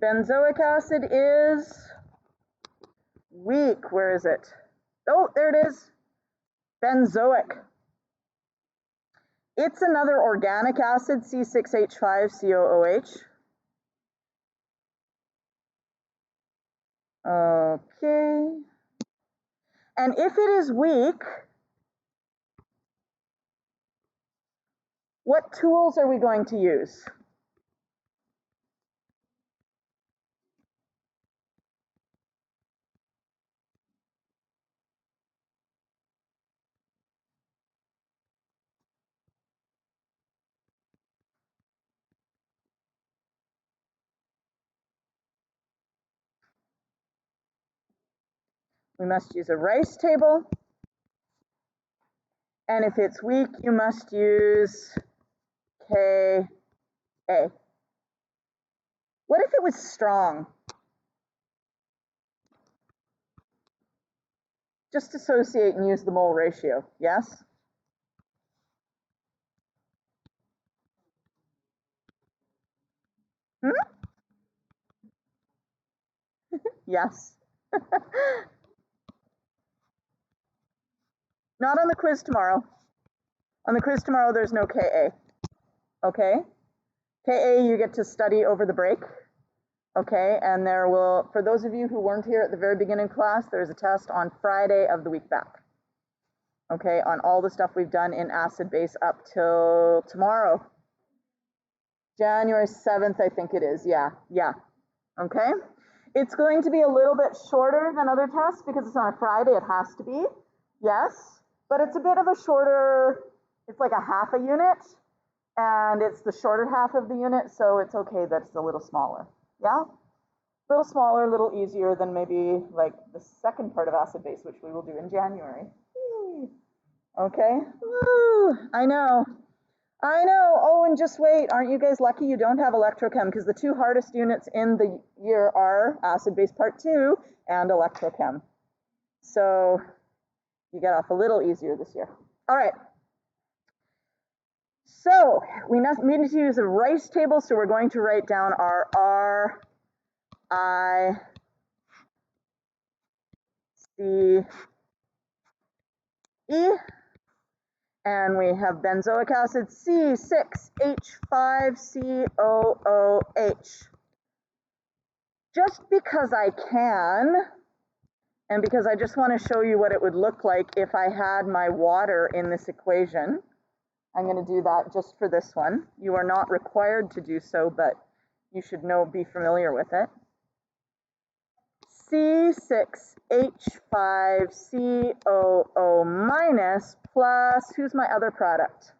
Benzoic acid is weak. Where is it? Oh, there it is. Benzoic. It's another organic acid, C6H5COOH. Okay. And if it is weak, what tools are we going to use? We must use a rice table. And if it's weak, you must use Ka. What if it was strong? Just associate and use the mole ratio, yes? Yes. Not on the quiz tomorrow. On the quiz tomorrow, there's no Ka. Okay? Ka you get to study over the break. Okay, and there will, for those of you who weren't here at the very beginning class, there's a test on Friday of the week back. Okay, on all the stuff we've done in acid base up till tomorrow. January 7th, I think it is. Yeah. Okay. It's going to be a little bit shorter than other tests because it's on a Friday. It has to be. Yes. But it's a bit of a shorter, it's like a half a unit. And it's the shorter half of the unit. So it's okay that it's a little smaller. Yeah. A little smaller, a little easier than maybe like the second part of acid base, which we will do in January. Okay. Woo, I know. Oh, and just wait. Aren't you guys lucky you don't have electrochem? Because the two hardest units in the year are acid base part 2 and electrochem. So you get off a little easier this year. All right. So we need to use a rice table. So we're going to write down our R, I, C, E. And we have benzoic acid, C6H5COOH. Just because I can, and because I just want to show you what it would look like if I had my water in this equation, I'm going to do that just for this one. You are not required to do so, but you should be familiar with it. C6H5COO minus plus, who's my other product?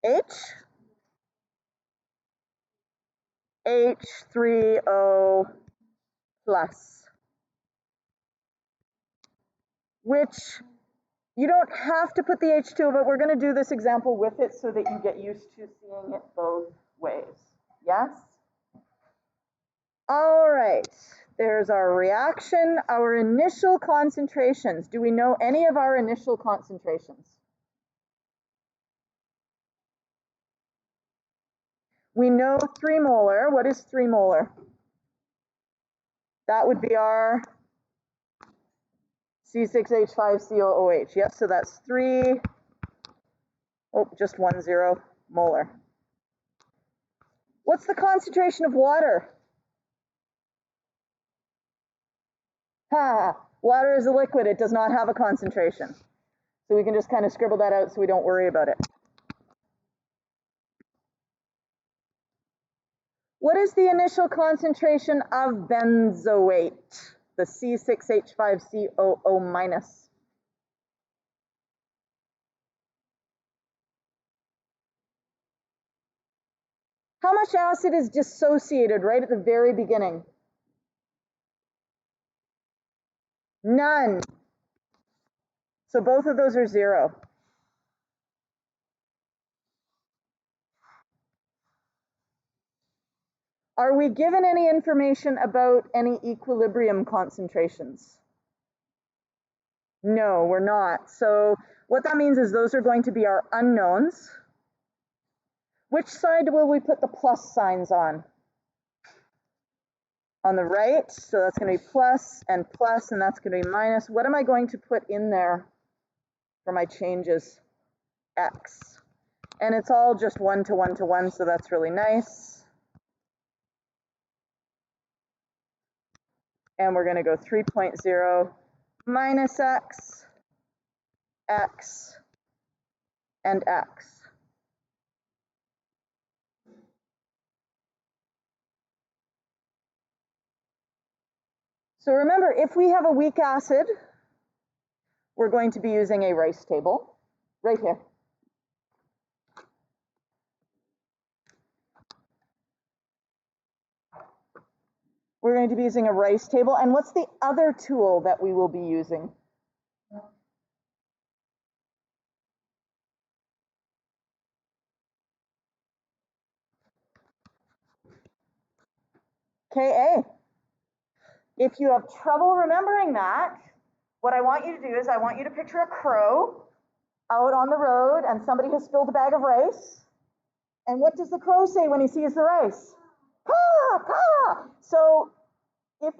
H? H3O plus, which you don't have to put the H2, but we're going to do this example with it so that you get used to seeing it both ways. Yes? All right, there's our reaction, our initial concentrations. Do we know any of our initial concentrations? We know 3 molar. What is 3 molar? That would be our C6H5COOH. Yep, so that's 3, just 10 molar. What's the concentration of water? Water is a liquid. It does not have a concentration. So we can just kind of scribble that out so we don't worry about it. What is the initial concentration of benzoate, the C6H5COO minus? How much acid is dissociated right at the very beginning? None. So both of those are 0. Are we given any information about any equilibrium concentrations? No, we're not. So what that means is those are going to be our unknowns. Which side will we put the plus signs on? On the right, so that's going to be plus, and that's going to be minus. What am I going to put in there for my changes? X. And it's all just 1 to 1 to 1, so that's really nice. And we're going to go 3.0 minus X, X, and X. So remember, if we have a weak acid, we're going to be using a rice table right here. We're going to be using a rice table. And what's the other tool that we will be using? Ka. If you have trouble remembering that, what I want you to do is I want you to picture a crow out on the road and somebody has spilled a bag of rice. And what does the crow say when he sees the rice? Caw, caw. So if,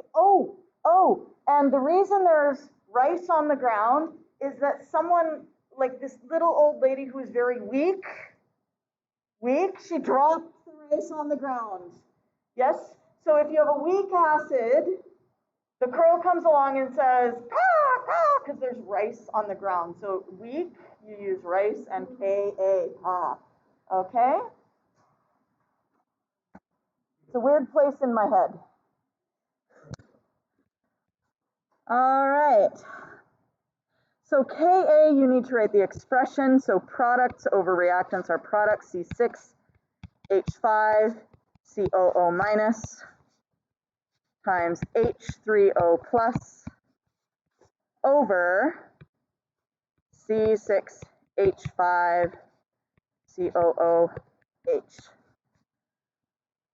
and the reason there's rice on the ground is that someone, like this little old lady who is very weak, she dropped the rice on the ground. Yes? So if you have a weak acid, the crow comes along and says, caw, caw, because there's rice on the ground. So weak, you use rice, and Ka, caw. Okay? It's a weird place in my head. All right. So Ka, you need to write the expression. So products over reactants are products, C6H5, COO minus, times H3O plus, over C6H5, COOH.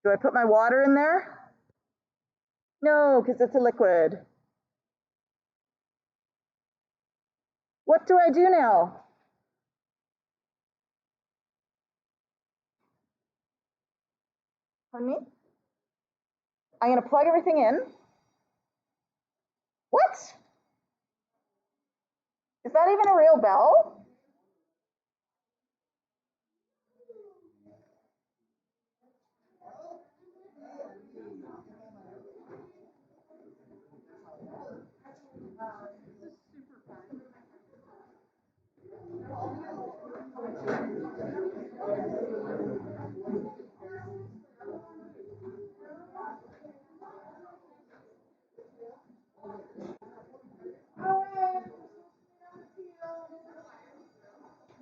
Do I put my water in there? No, because it's a liquid. What do I do now? Pardon me? I'm going to plug everything in. What? Is that even a real bell?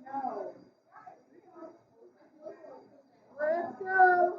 No. Let's go.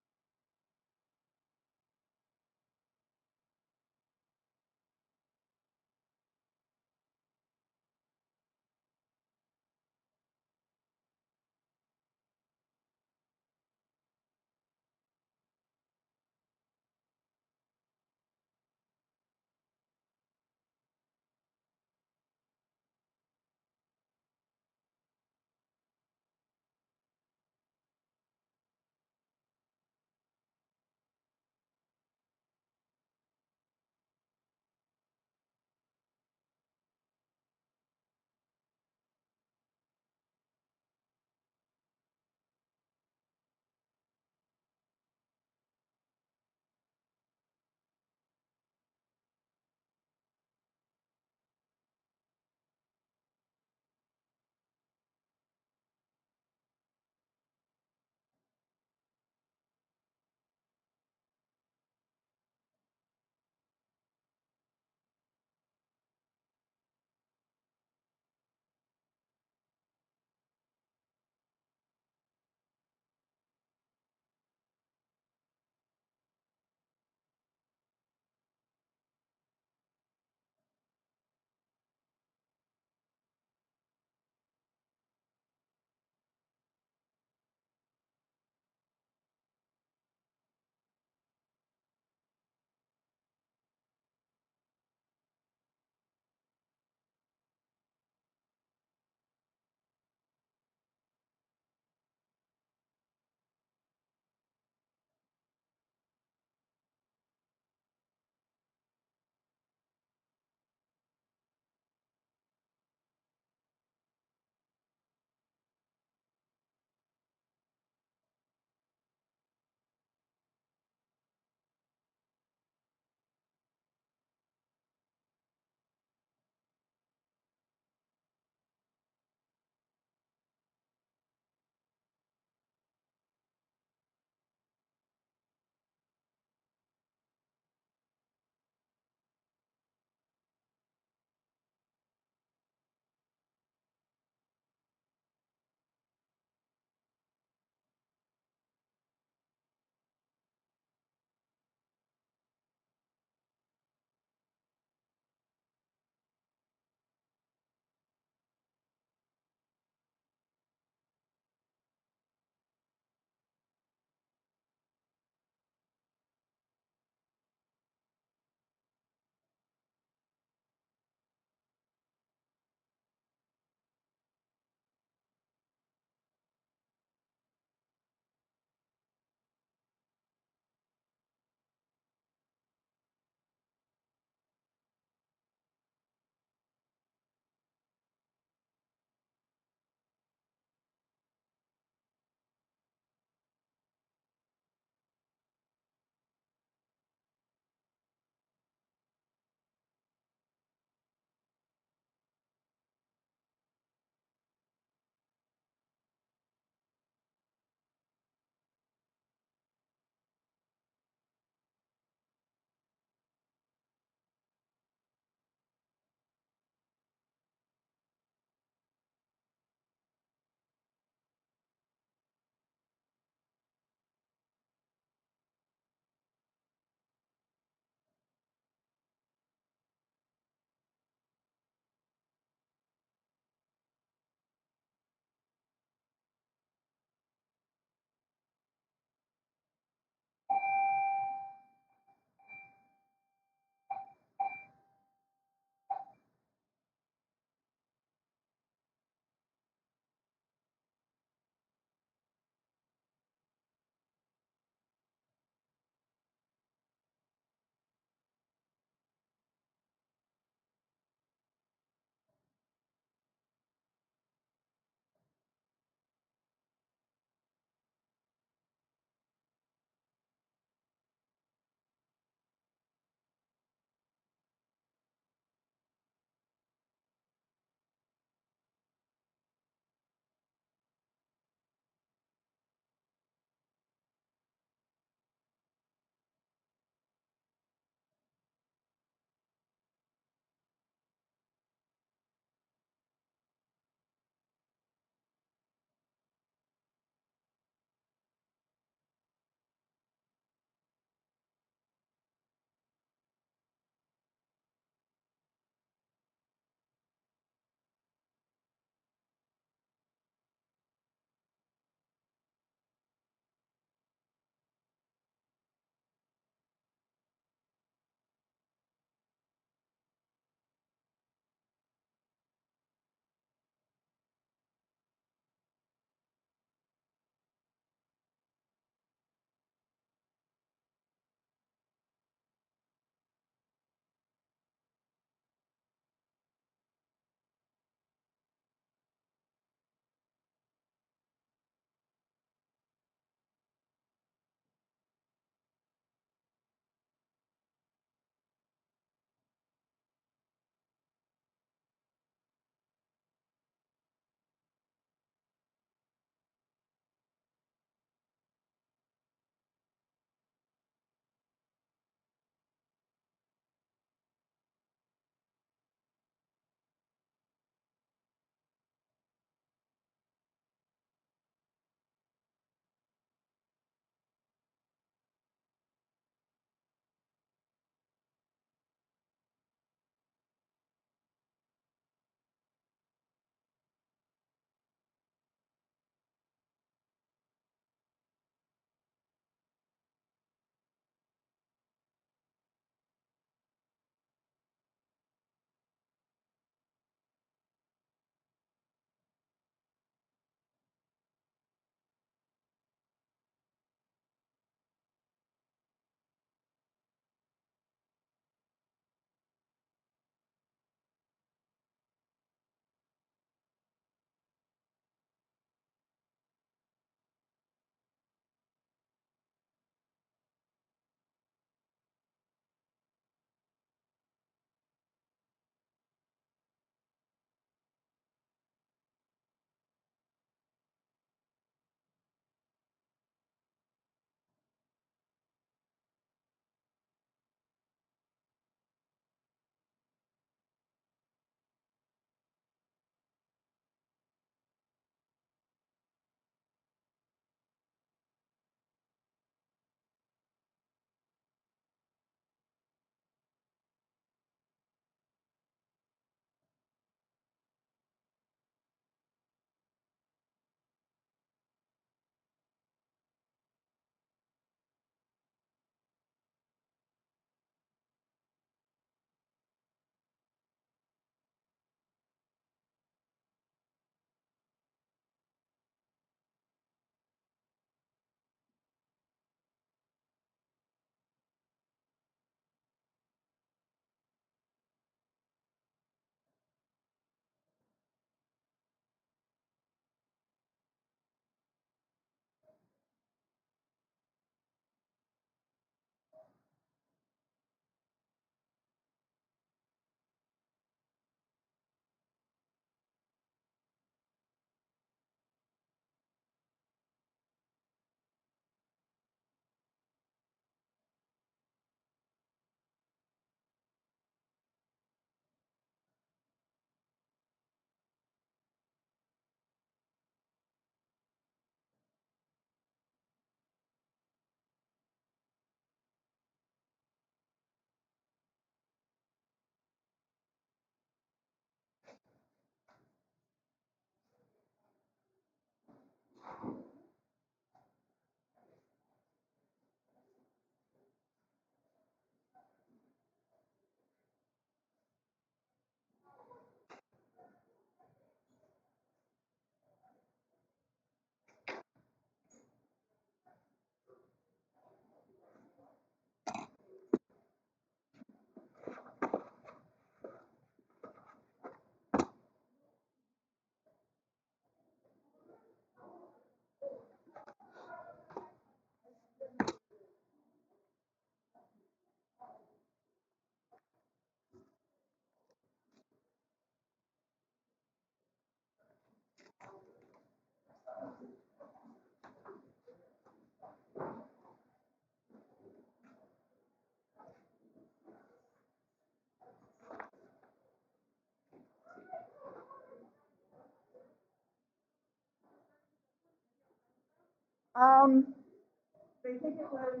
They think it was,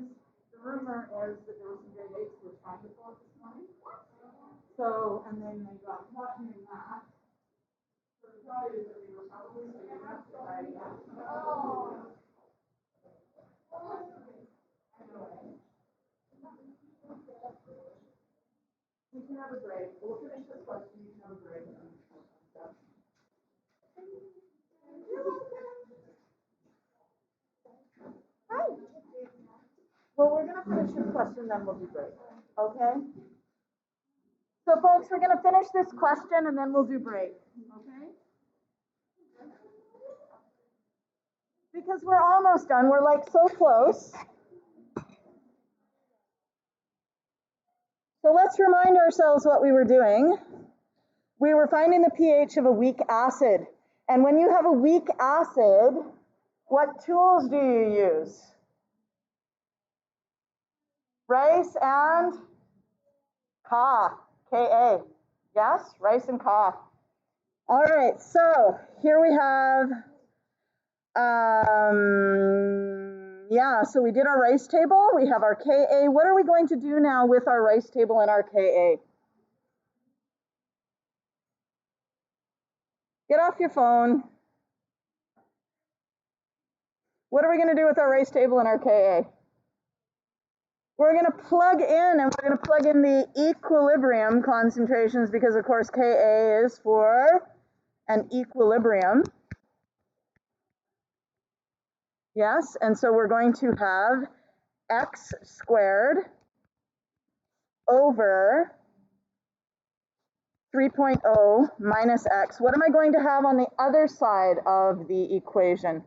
the rumor is that there was some grade 8s who were trying to pull it this morning. So, and then they got caught doing that. So the thought is that they were probably saving up to buy that. We can have a break. We'll finish this question. You can have a break. Hi. Well, we're going to finish this question, then we'll do break. Okay? So, folks, we're going to finish this question, and then we'll do break. Okay? Because we're almost done. We're like so close. So let's remind ourselves what we were doing. We were finding the pH of a weak acid. And when you have a weak acid, what tools do you use? Rice and Ka, Ka. Yes, rice and Ka. All right, so here we have, so we did our rice table. We have our Ka. What are we going to do now with our rice table and our Ka? Get off your phone. What are we going to do with our rice table and our Ka? We're going to plug in, and we're going to plug in the equilibrium concentrations because, of course, Ka is for an equilibrium. Yes, and so we're going to have x squared over 3.0 minus x. What am I going to have on the other side of the equation?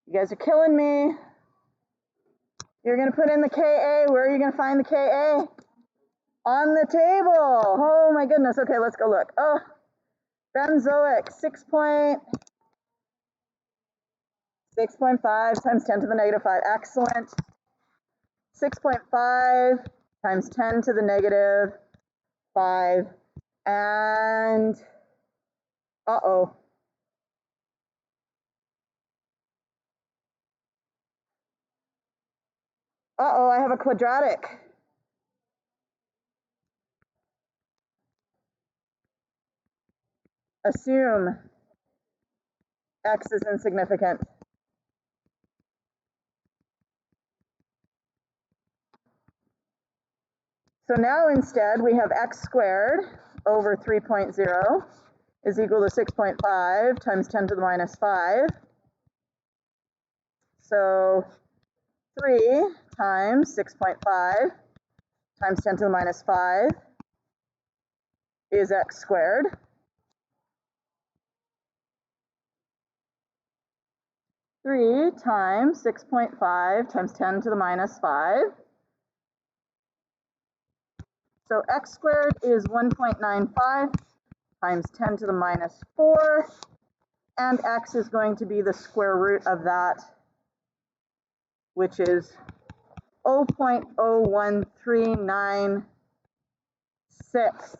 You guys are killing me. You're going to put in the Ka. Where are you going to find the Ka? On the table. Oh my goodness. Okay, let's go look. Oh, benzoic, 6.5 times 10 to the negative 5. Excellent. 6.5 times 10 to the negative 5. And, uh-oh. Uh-oh, I have a quadratic. Assume x is insignificant. So now instead we have x squared over 3.0 is equal to 6.5 times 10 to the minus 5. So 3 times 6.5 times 10 to the minus 5 is x squared. 3 times 6.5 times 10 to the minus 5. So x squared is 1.95 times 10 to the minus 4, and x is going to be the square root of that, which is 0.01396.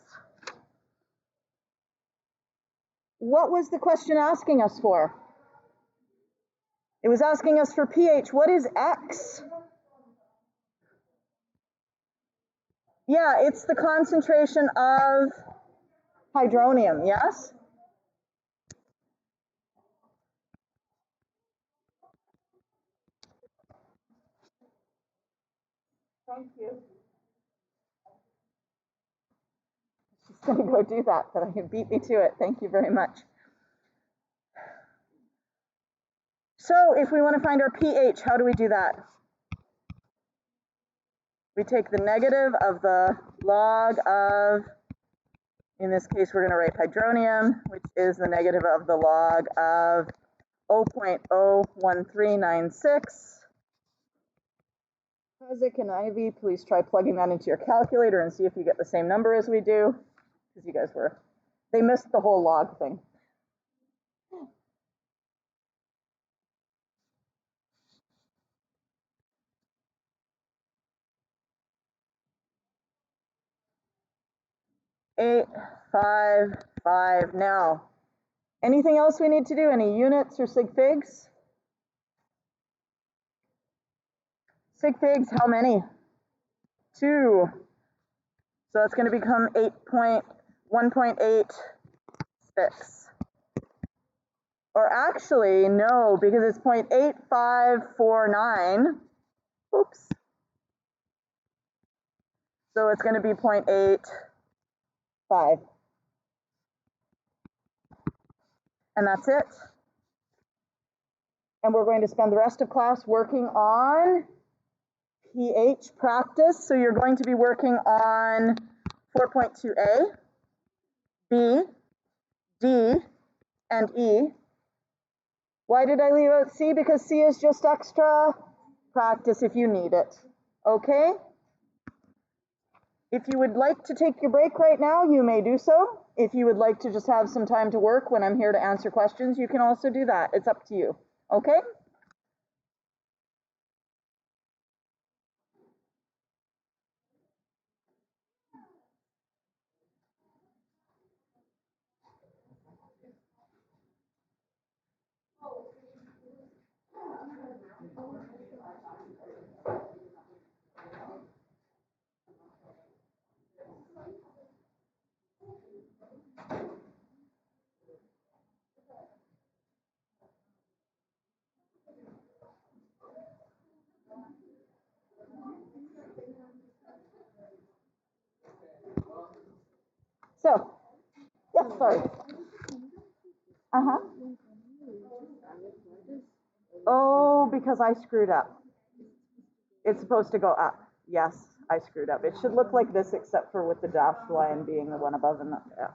What was the question asking us for? It was asking us for pH. What is x? Yeah, it's the concentration of hydronium, yes? Thank you. She's going to go do that, but you beat me to it. Thank you very much. So if we want to find our pH, how do we do that? We take the negative of the log of, in this case, we're going to write hydronium, which is the negative of the log of 0.01396. Hazik and Ivy, please try plugging that into your calculator and see if you get the same number as we do, because you guys they missed the whole log thing. 855. Now, anything else we need to do? Any units or sig figs? Sig figs, how many? 2. So it's going to become 1.86. Or actually, no, because it's 0.8549. Oops. So it's going to be 0.85. And that's it. And we're going to spend the rest of class working on pH practice. So you're going to be working on 4.2a, B, D, and E. Why did I leave out C? Because C is just extra practice if you need it. Okay? If you would like to take your break right now, you may do so. If you would like to just have some time to work when I'm here to answer questions, you can also do that. It's up to you. Okay? So, yeah, sorry. Uh-huh. Oh, because I screwed up. It's supposed to go up. Yes, I screwed up. It should look like this except for with the dashed line being the one above and the, yeah.